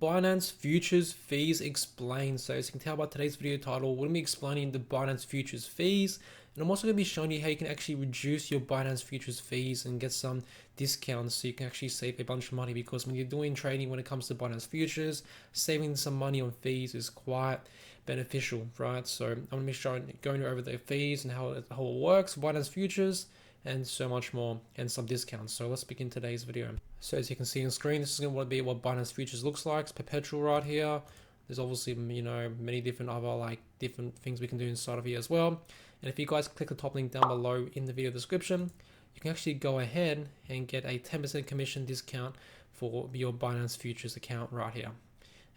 Binance Futures Fees Explained. So as you can tell by today's video title, we're going to be explaining the Binance Futures fees, and I'm also going to be showing you how you can actually reduce your Binance Futures fees and get some discounts so you can actually save a bunch of money, because when you're doing trading when it comes to Binance Futures, saving some money on fees is quite beneficial, right? So I'm going to be going over the fees and how it works, Binance Futures, and so much more, and some discounts. So let's begin today's video. So as you can see on screen, this is going to be what Binance Futures looks like. It's Perpetual right here. There's obviously, many different other different things we can do inside of here as well. And if you guys click the top link down below in the video description, you can actually go ahead and get a 10% commission discount for your Binance Futures account right here.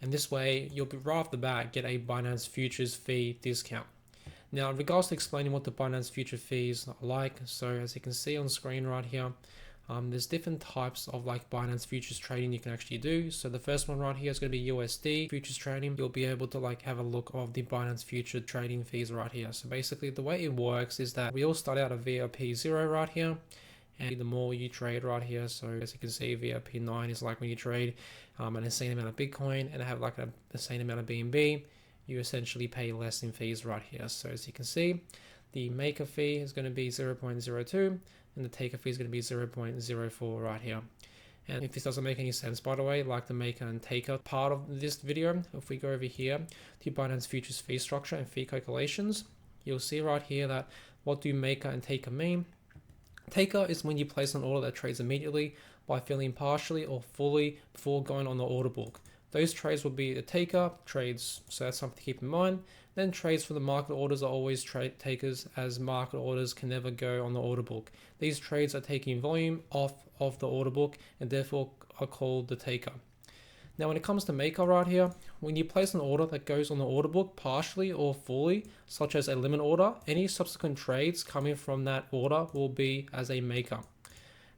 And this way, you'll be right off the bat get a Binance Futures fee discount. Now, in regards to explaining what the Binance Future fees are like, so as you can see on screen right here, there's different types of Binance Futures trading you can actually do. So the first one right here is going to be USD Futures Trading. You'll be able to have a look of the Binance Future trading fees right here. So basically the way it works is that we all start out at VIP 0 right here. And the more you trade right here, so as you can see, VIP 9 is like when you trade an insane amount of Bitcoin and have an insane amount of BNB, you essentially pay less in fees right here. So as you can see, the maker fee is going to be 0.02 and the taker fee is going to be 0.04 right here. And if this doesn't make any sense, by the way, like the maker and taker part of this video, if we go over here to Binance Futures fee structure and fee calculations, you'll see right here that what do maker and taker mean. Taker is when you place an order that trades immediately by filling partially or fully before going on the order book. Those trades will be the taker trades, so that's something to keep in mind. Then trades for the market orders are always trade takers, as market orders can never go on the order book. These trades are taking volume off of the order book and therefore are called the taker. Now when it comes to maker right here, when you place an order that goes on the order book partially or fully, such as a limit order, any subsequent trades coming from that order will be as a maker.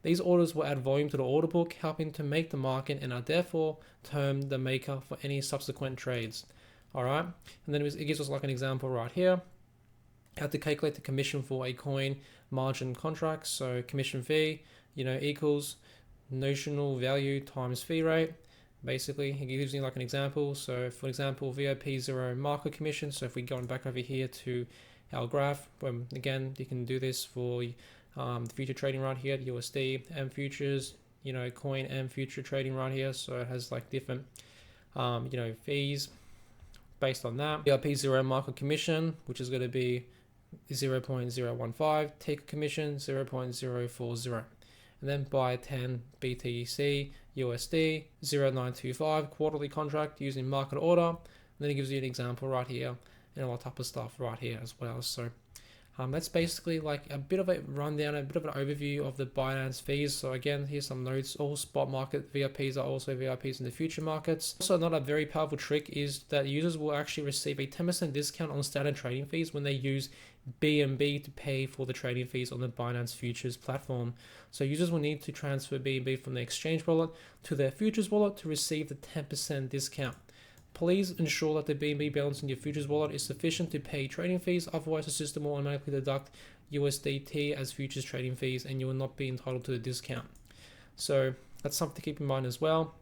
These orders will add volume to the order book, helping to make the market, and are therefore termed the maker for any subsequent trades. All right, and then it gives us an example right here, how to calculate the commission for a coin margin contract. So commission fee, equals notional value times fee rate. Basically, it gives you an example. So for example, VIP 0 market commission. So if we go back over here to our graph, again, you can do this for the future trading right here, the USD M futures, COIN-M future trading right here. So it has different, fees based on that. VIP 0 market commission, which is going to be 0.015, taker commission 0.040. And then buy 10 BTC USD 0925 quarterly contract using market order. And then it gives you an example right here and all that type of stuff right here as well. So that's basically a bit of a rundown, a bit of an overview of the Binance fees. So again, here's some notes. All spot market VIPs are also VIPs in the future markets. Also, another very powerful trick is that users will actually receive a 10% discount on standard trading fees when they use BNB to pay for the trading fees on the Binance Futures platform. So users will need to transfer BNB from the exchange wallet to their futures wallet to receive the 10% discount. Please ensure that the BNB balance in your futures wallet is sufficient to pay trading fees, otherwise the system will automatically deduct USDT as futures trading fees and you will not be entitled to the discount. So that's something to keep in mind as well.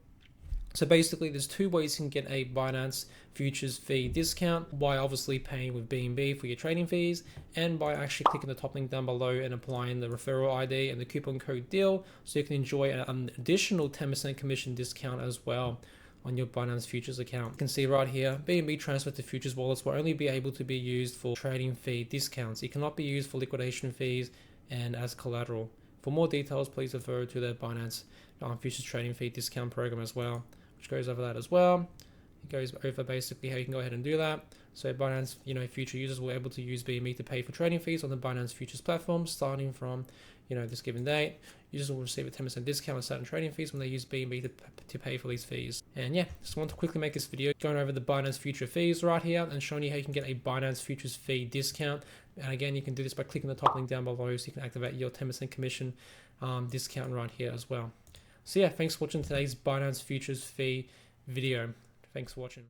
So basically there's two ways you can get a Binance Futures fee discount: by obviously paying with BNB for your trading fees, and by actually clicking the top link down below and applying the referral ID and the coupon code deal, so you can enjoy an additional 10% commission discount as well on your Binance Futures account. You can see right here, BNB transfer to futures wallets will only be able to be used for trading fee discounts. It cannot be used for liquidation fees and as collateral. For more details, please refer to the Binance Futures trading fee discount program as well, which goes over that as well. It goes over basically how you can go ahead and do that. So Binance, future users will be able to use BNB to pay for trading fees on the Binance Futures platform starting from, this given date. Users will receive a 10% discount on certain trading fees when they use BNB to pay for these fees. And yeah, just want to quickly make this video going over the Binance Future fees right here and showing you how you can get a Binance Futures fee discount. And again, you can do this by clicking the top link down below so you can activate your 10% commission discount right here as well. So yeah, thanks for watching today's Binance Futures fee video. Thanks for watching.